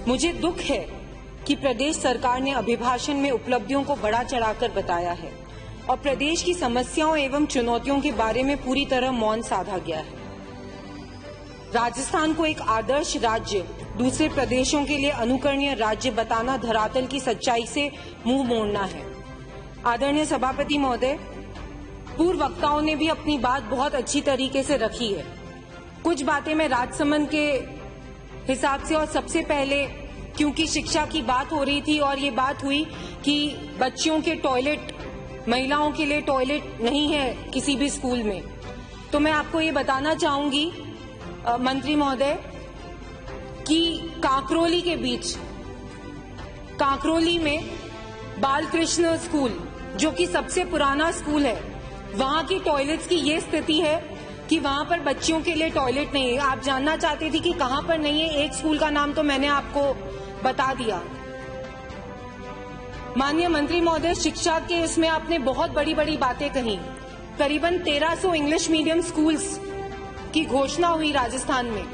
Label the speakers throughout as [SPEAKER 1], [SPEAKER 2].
[SPEAKER 1] मुझे दुख है कि प्रदेश सरकार ने अभिभाषण में उपलब्धियों को बढ़ा चढ़ाकर बताया है और प्रदेश की समस्याओं एवं चुनौतियों के बारे में पूरी तरह मौन साधा गया है। राजस्थान को एक आदर्श राज्य, दूसरे प्रदेशों के लिए अनुकरणीय राज्य बताना धरातल की सच्चाई से मुंह मोड़ना है। आदरणीय सभापति महोदय, पूर्व वक्ताओं ने भी अपनी बात बहुत अच्छी तरीके से रखी है। कुछ बातें मैं राजसमंद के हिसाब से, और सबसे पहले क्योंकि शिक्षा की बात हो रही थी और ये बात हुई कि बच्चियों के टॉयलेट, महिलाओं के लिए टॉयलेट नहीं है किसी भी स्कूल में, तो मैं आपको ये बताना चाहूंगी मंत्री महोदय कि कांकरोली के बीच, कांकरोली में बालकृष्ण स्कूल जो कि सबसे पुराना स्कूल है, वहां की टॉयलेट्स की ये स्थिति है कि वहां पर बच्चियों के लिए टॉयलेट नहीं है। आप जानना चाहते थे कि कहां पर नहीं है, एक स्कूल का नाम तो मैंने आपको बता दिया। माननीय मंत्री महोदय, शिक्षा के इसमें आपने बहुत बड़ी बड़ी बातें कही। करीबन 1300 इंग्लिश मीडियम स्कूल्स की घोषणा हुई राजस्थान में,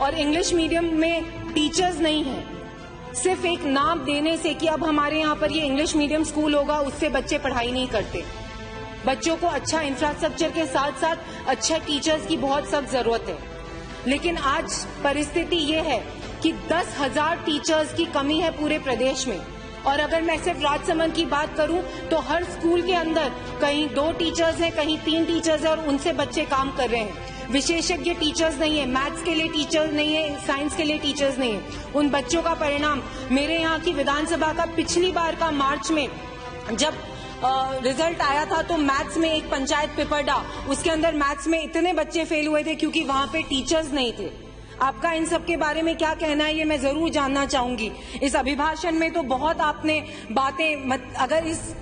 [SPEAKER 1] और इंग्लिश मीडियम में टीचर्स नहीं है। सिर्फ एक नाम देने से कि अब हमारे यहाँ पर ये इंग्लिश मीडियम स्कूल होगा, उससे बच्चे पढ़ाई नहीं करते। बच्चों को अच्छा इंफ्रास्ट्रक्चर के साथ साथ अच्छे टीचर्स की बहुत सख्त जरूरत है। लेकिन आज परिस्थिति ये है कि 10,000 टीचर्स की कमी है पूरे प्रदेश में, और अगर मैं सिर्फ राजसमंद की बात करूं तो हर स्कूल के अंदर कहीं 2 टीचर्स हैं, कहीं 3 टीचर्स हैं, और उनसे बच्चे काम कर रहे हैं। विशेषज्ञ टीचर्स नहीं है, मैथ्स के लिए टीचर्स नहीं है, साइंस के लिए टीचर्स नहीं है। उन बच्चों का परिणाम मेरे यहाँ की विधानसभा का पिछली बार का मार्च में जब रिजल्ट आया था तो मैथ्स में एक पंचायत पिपरडा, उसके अंदर मैथ्स में इतने बच्चे फेल हुए थे क्योंकि वहां पे टीचर्स नहीं थे। आपका इन सब के बारे में क्या कहना है, ये मैं जरूर जानना चाहूंगी। इस अभिभाषण में तो बहुत आपने बातें, अगर इस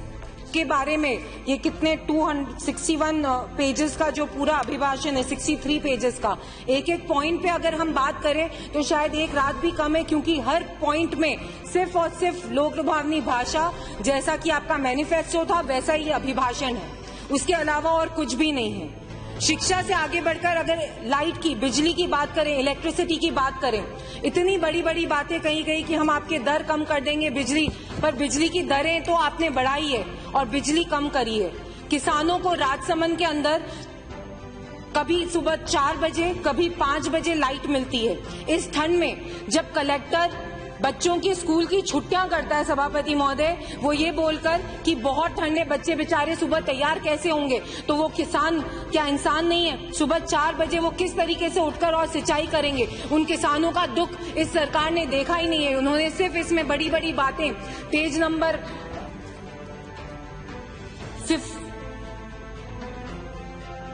[SPEAKER 1] के बारे में ये कितने 261 पेजेस का जो पूरा अभिभाषण है, 63 पेजेस का, एक एक पॉइंट पे अगर हम बात करें तो शायद एक रात भी कम है, क्योंकि हर पॉइंट में सिर्फ और सिर्फ लोक लुभावनी भाषा, जैसा कि आपका मैनिफेस्टो था वैसा ही अभिभाषण है, उसके अलावा और कुछ भी नहीं है। शिक्षा से आगे बढ़कर अगर लाइट की, बिजली की बात करें, इलेक्ट्रिसिटी की बात करें, इतनी बड़ी बड़ी बातें कही गई कि हम आपके दर कम कर देंगे बिजली, पर बिजली की दरें तो आपने बढ़ाई है और बिजली कम करी है। किसानों को राजसमंद के अंदर कभी सुबह 4 बजे, कभी 5 बजे लाइट मिलती है। इस ठंड में जब कलेक्टर बच्चों की स्कूल की छुट्टियां करता है सभापति महोदय, वो ये बोलकर कि बहुत ठंड है, बच्चे बेचारे सुबह तैयार कैसे होंगे, तो वो किसान क्या इंसान नहीं है? सुबह 4 बजे वो किस तरीके से उठकर और सिंचाई करेंगे? उन किसानों का दुख इस सरकार ने देखा ही नहीं है। उन्होंने सिर्फ इसमें बड़ी बड़ी बातें, पेज नंबर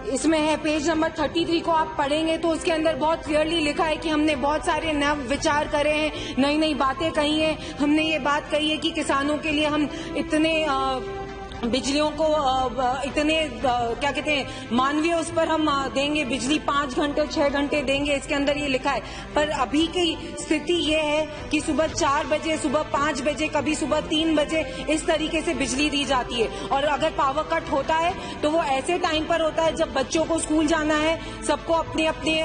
[SPEAKER 1] इसमें है, पेज नंबर 33 को आप पढ़ेंगे तो उसके अंदर बहुत क्लियरली लिखा है कि हमने बहुत सारे नव विचार करे हैं, नई नई बातें कही हैं। हमने ये बात कही है कि किसानों के लिए हम इतने बिजलियों को इतने क्या कहते हैं, मानवीय उस पर हम देंगे, बिजली 5 घंटे 6 घंटे देंगे, इसके अंदर ये लिखा है। पर अभी की स्थिति ये है कि सुबह 4 बजे, सुबह 5 बजे, कभी सुबह 3 बजे इस तरीके से बिजली दी जाती है। और अगर पावर कट होता है तो वो ऐसे टाइम पर होता है जब बच्चों को स्कूल जाना है, सबको अपने अपने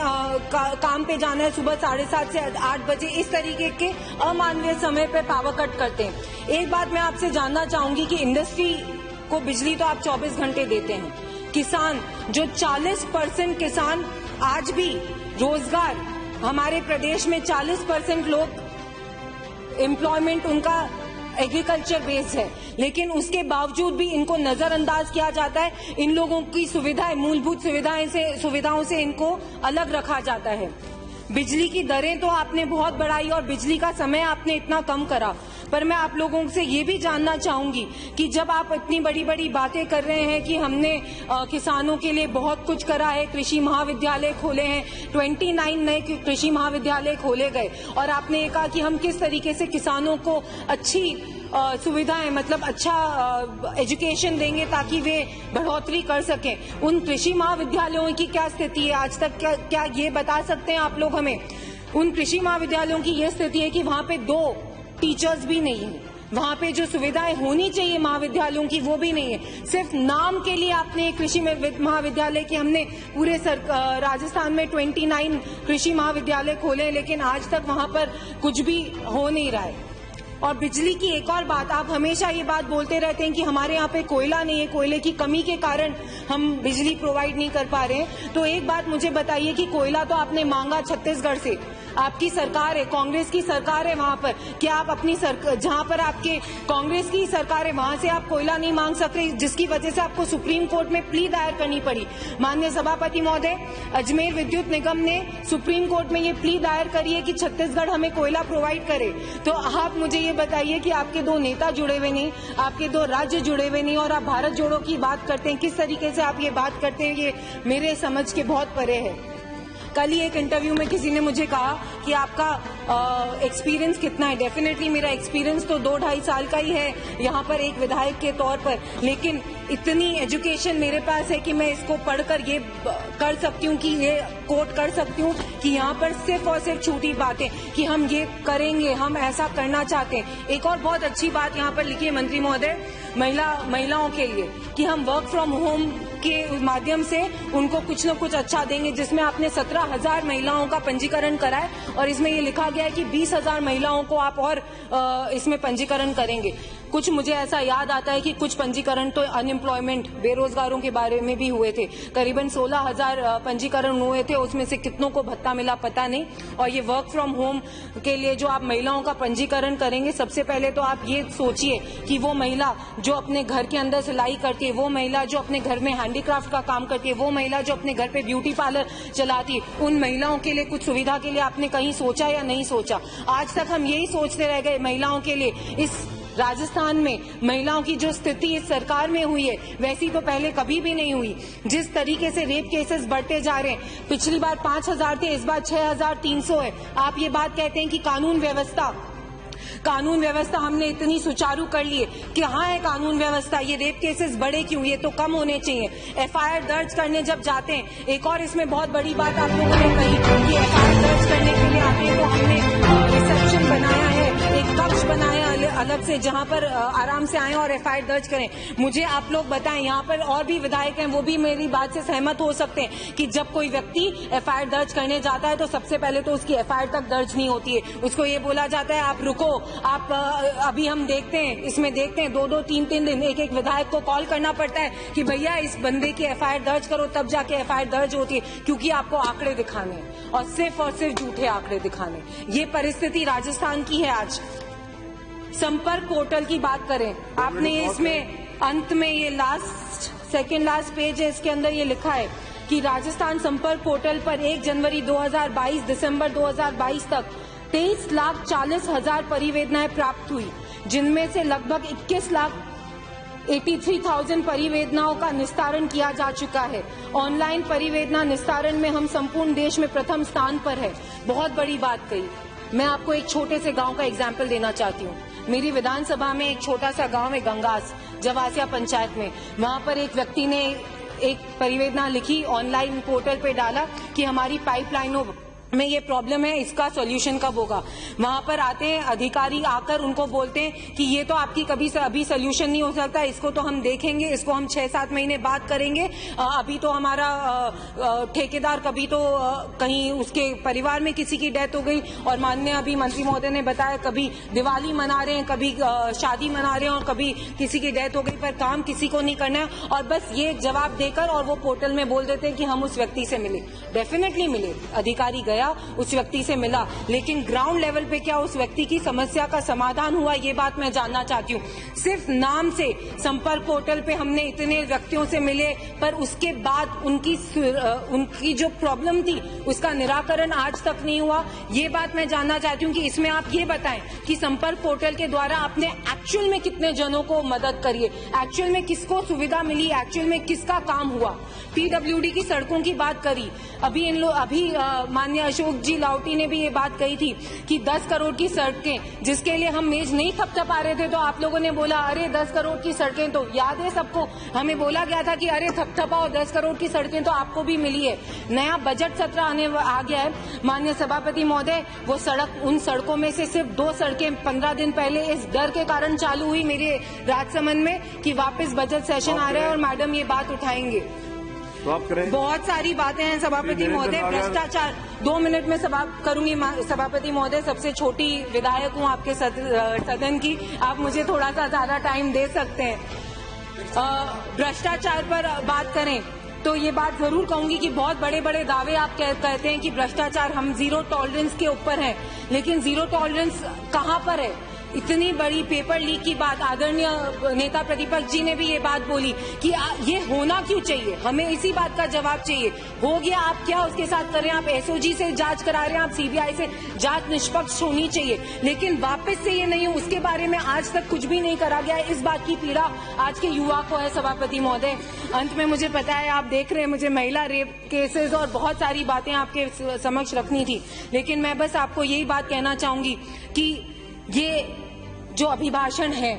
[SPEAKER 1] काम पे जाना है, सुबह 7:30 से 8 बजे, इस तरीके के अमानवीय समय पे पावर कट करते हैं। एक बात मैं आपसे जानना चाहूंगी कि इंडस्ट्री को बिजली तो आप 24 घंटे देते हैं, किसान जो 40% किसान आज भी रोजगार, हमारे प्रदेश में 40% लोग एम्प्लॉयमेंट उनका एग्रीकल्चर बेस्ड है, लेकिन उसके बावजूद भी इनको नजरअंदाज किया जाता है। इन लोगों की सुविधाएं, मूलभूत सुविधाओं से इनको अलग रखा जाता है। बिजली की दरें तो आपने बहुत बढ़ाई और बिजली का समय आपने इतना कम करा, पर मैं आप लोगों से ये भी जानना चाहूंगी कि जब आप इतनी बड़ी बड़ी बातें कर रहे हैं कि हमने किसानों के लिए बहुत कुछ करा है, कृषि महाविद्यालय खोले हैं, 29 नए कृषि महाविद्यालय खोले गए, और आपने ये कहा कि हम किस तरीके से किसानों को अच्छी सुविधाएं, मतलब अच्छा एजुकेशन देंगे ताकि वे बढ़ोतरी कर सकें। उन कृषि महाविद्यालयों की क्या स्थिति है आज तक, क्या ये बता सकते हैं आप लोग हमें? उन कृषि महाविद्यालयों की ये स्थिति है कि वहां पे 2 टीचर्स भी नहीं है। वहां पे जो सुविधाएं होनी चाहिए महाविद्यालयों की वो भी नहीं है। सिर्फ नाम के लिए आपने कृषि महाविद्यालय की हमने पूरे राजस्थान में 29 कृषि महाविद्यालय खोले, लेकिन आज तक वहां पर कुछ भी हो नहीं रहा है। और बिजली की एक और बात, आप हमेशा ये बात बोलते रहते हैं कि हमारे यहाँ पे कोयला नहीं है, कोयले की कमी के कारण हम बिजली प्रोवाइड नहीं कर पा रहे हैं। तो एक बात मुझे बताइए कि कोयला तो आपने मांगा छत्तीसगढ़ से, आपकी सरकार है, कांग्रेस की सरकार है वहां पर, क्या आप अपनी जहां पर आपके कांग्रेस की सरकार है वहां से आप कोयला नहीं मांग सकते, जिसकी वजह से आपको सुप्रीम कोर्ट में प्ली दायर करनी पड़ी। माननीय सभापति महोदय, अजमेर विद्युत निगम ने सुप्रीम कोर्ट में ये प्ली दायर करी है कि छत्तीसगढ़ हमें कोयला प्रोवाइड करे। तो आप मुझे ये बताइए कि आपके दो नेता जुड़े हुए नहीं, आपके दो राज्य जुड़े हुए नहीं, और आप भारत जोड़ो की बात करते हैं। किस तरीके से आप ये बात करते हैं, ये मेरे समझ के बहुत परे है। कल ही एक इंटरव्यू में किसी ने मुझे कहा कि आपका एक्सपीरियंस कितना है। डेफिनेटली मेरा एक्सपीरियंस तो 2-2.5 साल का ही है यहाँ पर एक विधायक के तौर पर, लेकिन इतनी एजुकेशन मेरे पास है कि मैं इसको पढ़कर ये कर सकती हूँ कि ये कोट कर सकती हूँ कि यहाँ पर सिर्फ और सिर्फ झूठी बातें कि हम ये करेंगे, हम ऐसा करना चाहते हैं। एक और बहुत अच्छी बात यहाँ पर लिखी है मंत्री महोदय महिलाओं के लिए कि हम वर्क फ्रॉम होम के माध्यम से उनको कुछ न कुछ अच्छा देंगे, जिसमें आपने 17,000 महिलाओं का पंजीकरण करा है और इसमें ये लिखा गया है कि 20,000 महिलाओं को आप और इसमें पंजीकरण करेंगे। कुछ मुझे ऐसा याद आता है कि कुछ पंजीकरण तो अनएम्प्लॉयमेंट बेरोजगारों के बारे में भी हुए थे, करीबन 16,000 पंजीकरण हुए थे, उसमें से कितनों को भत्ता मिला पता नहीं। और ये वर्क फ्रॉम होम के लिए जो आप महिलाओं का पंजीकरण करेंगे, सबसे पहले तो आप ये सोचिए कि वो महिला जो अपने घर के अंदर सिलाई करती है, वो महिला जो अपने घर में हैंडीक्राफ्ट का काम करती है, वो महिला जो अपने घर पे ब्यूटी पार्लर चलाती है, उन महिलाओं के लिए कुछ सुविधा के लिए आपने कहीं सोचा या नहीं सोचा? आज तक हम यही सोचते रह गए महिलाओं के लिए। इस राजस्थान में महिलाओं की जो स्थिति इस सरकार में हुई है वैसी तो पहले कभी भी नहीं हुई। जिस तरीके से रेप केसेस बढ़ते जा रहे हैं, पिछली बार 5,000 थे, इस बार 6,300 है। आप ये बात कहते हैं कि कानून व्यवस्था हमने इतनी सुचारू कर ली है कि हाँ है कानून व्यवस्था, ये रेप केसेस बढ़े क्यों? ये तो कम होने चाहिए। एफआईआर दर्ज करने जब जाते हैं, एक और इसमें बहुत बड़ी बात आप लोगों ने कही कि एफआईआर दर्ज करने के लिए आते हैं तो हमने रिसेप्शन बनाया है, एक कक्ष बनाया अलग से जहां पर आराम से आए और एफआईआर दर्ज करें। मुझे आप लोग बताएं, यहाँ पर और भी विधायक हैं, वो भी मेरी बात से सहमत हो सकते हैं कि जब कोई व्यक्ति एफआईआर दर्ज करने जाता है तो सबसे पहले तो उसकी एफआईआर तक दर्ज नहीं होती है, उसको ये बोला जाता है आप रुको, आप अभी हम देखते हैं, इसमें देखते हैं 2-2, 3-3 दिन एक विधायक को कॉल करना पड़ता है कि भैया इस बंदे की एफआईआर दर्ज करो, तब जाके एफआईआर दर्ज होती है, क्योंकि आपको आंकड़े दिखाने और सिर्फ झूठे आंकड़े दिखाने। ये परिस्थिति राजस्थान की है आज। संपर्क पोर्टल की बात करें, आपने इसमें अंत में ये सेकेंड लास्ट पेज है, इसके अंदर ये लिखा है कि राजस्थान संपर्क पोर्टल पर 1 जनवरी 2022 दिसंबर 2022 तक 23,40,000 परिवेदनाएं प्राप्त हुई, जिनमें से लगभग 21,83,000 परिवेदनाओं का निस्तारण किया जा चुका है। ऑनलाइन परिवेदना निस्तारण में हम संपूर्ण देश में प्रथम स्थान पर है। बहुत बड़ी बात कही। मैं आपको एक छोटे से गांव का एग्जाम्पल देना चाहती हूँ। मेरी विधानसभा में एक छोटा सा गांव है गंगास, जवासिया पंचायत में। वहां पर एक व्यक्ति ने एक परिवेदना लिखी, ऑनलाइन पोर्टल पे डाला कि हमारी पाइपलाइनों में ये प्रॉब्लम है, इसका सॉल्यूशन कब होगा। वहां पर आते हैं अधिकारी, आकर उनको बोलते हैं कि ये तो आपकी कभी अभी सॉल्यूशन नहीं हो सकता, इसको तो हम देखेंगे, इसको हम 6-7 महीने बाद करेंगे। अभी तो हमारा ठेकेदार कभी तो कहीं उसके परिवार में किसी की डेथ हो गई, और माननीय अभी मंत्री महोदय ने बताया कभी दिवाली मना रहे हैं, कभी शादी मना रहे हैं और कभी किसी की डेथ हो गई, पर काम किसी को नहीं करना है। और बस ये जवाब देकर और वो पोर्टल में बोल देते हैं कि हम उस व्यक्ति से मिले। डेफिनेटली मिले, अधिकारी गया, उस व्यक्ति से मिला, लेकिन ग्राउंड लेवल पे क्या उस व्यक्ति की समस्या का समाधान हुआ, ये बात मैं जानना चाहती हूँ। सिर्फ नाम से संपर्क पोर्टल पे हमने इतने व्यक्तियों से मिले, पर उसके बाद उनकी जो प्रॉब्लम थी उसका निराकरण आज तक नहीं हुआ। ये बात मैं जानना चाहती हूँ कि इसमें आप ये बताएं कि संपर्क पोर्टल के द्वारा आपने एक्चुअल में कितने जनों को मदद करी है, एक्चुअल में किसको सुविधा मिली, एक्चुअल में किसका काम हुआ। पीडब्ल्यूडी की सड़कों की बात करी, अभी माननीय अशोक जी लावटी ने भी ये बात कही थी कि 10 करोड़ की सड़कें, जिसके लिए हम मेज नहीं थपथपा रहे थे, तो आप लोगों ने बोला अरे 10 करोड़ की सड़कें, तो याद है सबको, हमें बोला गया था कि अरे थपथपाओ, 10 करोड़ की सड़कें तो आपको भी मिली है। नया बजट सत्र आ गया है माननीय सभापति महोदय, वो सड़क, उन सड़कों में से सिर्फ 2 सड़कें 15 दिन पहले इस डर के कारण चालू हुई मेरे राजसमंद में कि वापस बजट सेशन आ रहा है और मैडम ये बात उठाएंगे। बहुत सारी बातें हैं सभापति महोदय, भ्रष्टाचार 2 मिनट में करूंगी सभापति महोदय, सबसे छोटी विधायक हूं आपके सदन की, आप मुझे थोड़ा सा ज्यादा टाइम दे सकते हैं। भ्रष्टाचार पर बात करें तो ये बात जरूर कहूंगी कि बहुत बड़े बड़े दावे आप कहते हैं कि भ्रष्टाचार, हम जीरो टॉलरेंस के ऊपर हैं, लेकिन जीरो टॉलरेंस कहां पर है? इतनी बड़ी पेपर लीक की बात, आदरणीय नेता प्रतिपक्ष जी ने भी ये बात बोली कि ये होना क्यों चाहिए, हमें इसी बात का जवाब चाहिए। हो गया, आप क्या उसके साथ कर रहे हैं? आप एसओजी से जांच करा रहे हैं, आप सीबीआई से जांच निष्पक्ष होनी चाहिए, लेकिन वापस से ये नहीं, उसके बारे में आज तक कुछ भी नहीं करा गया है। इस बात की पीड़ा आज के युवा को है सभापति महोदय। अंत में मुझे पता है आप देख रहे हैं, मुझे महिला रेप केसेस और बहुत सारी बातें आपके समक्ष रखनी थी, लेकिन मैं बस आपको यही बात कहना चाहूंगी कि ये जो अभिभाषण है,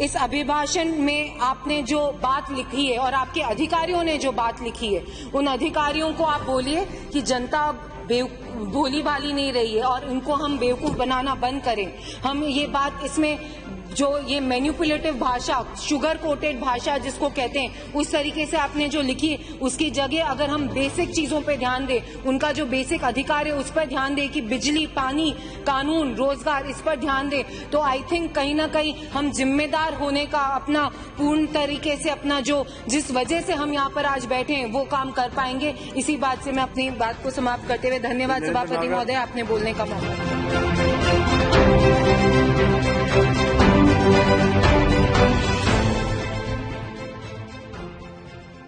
[SPEAKER 1] इस अभिभाषण में आपने जो बात लिखी है और आपके अधिकारियों ने जो बात लिखी है, उन अधिकारियों को आप बोलिए कि जनता भोली भाली नहीं रही है और इनको हम बेवकूफ बनाना बंद करें। हम ये बात, इसमें जो ये मैनिपुलेटिव भाषा, शुगर कोटेड भाषा जिसको कहते हैं, उस तरीके से आपने जो लिखी, उसकी जगह अगर हम बेसिक चीजों पे ध्यान दें, उनका जो बेसिक अधिकार है उस पर ध्यान दें कि बिजली, पानी, कानून, रोजगार, इस पर ध्यान दें, तो आई थिंक कहीं ना कहीं हम जिम्मेदार होने का अपना पूर्ण तरीके से अपना जो जिस वजह से हम यहाँ पर आज बैठे हैं वो काम कर पाएंगे। इसी बात से मैं अपनी बात को समाप्त करते हुए धन्यवाद सभापति महोदय, आपने बोलने का मौका दिया।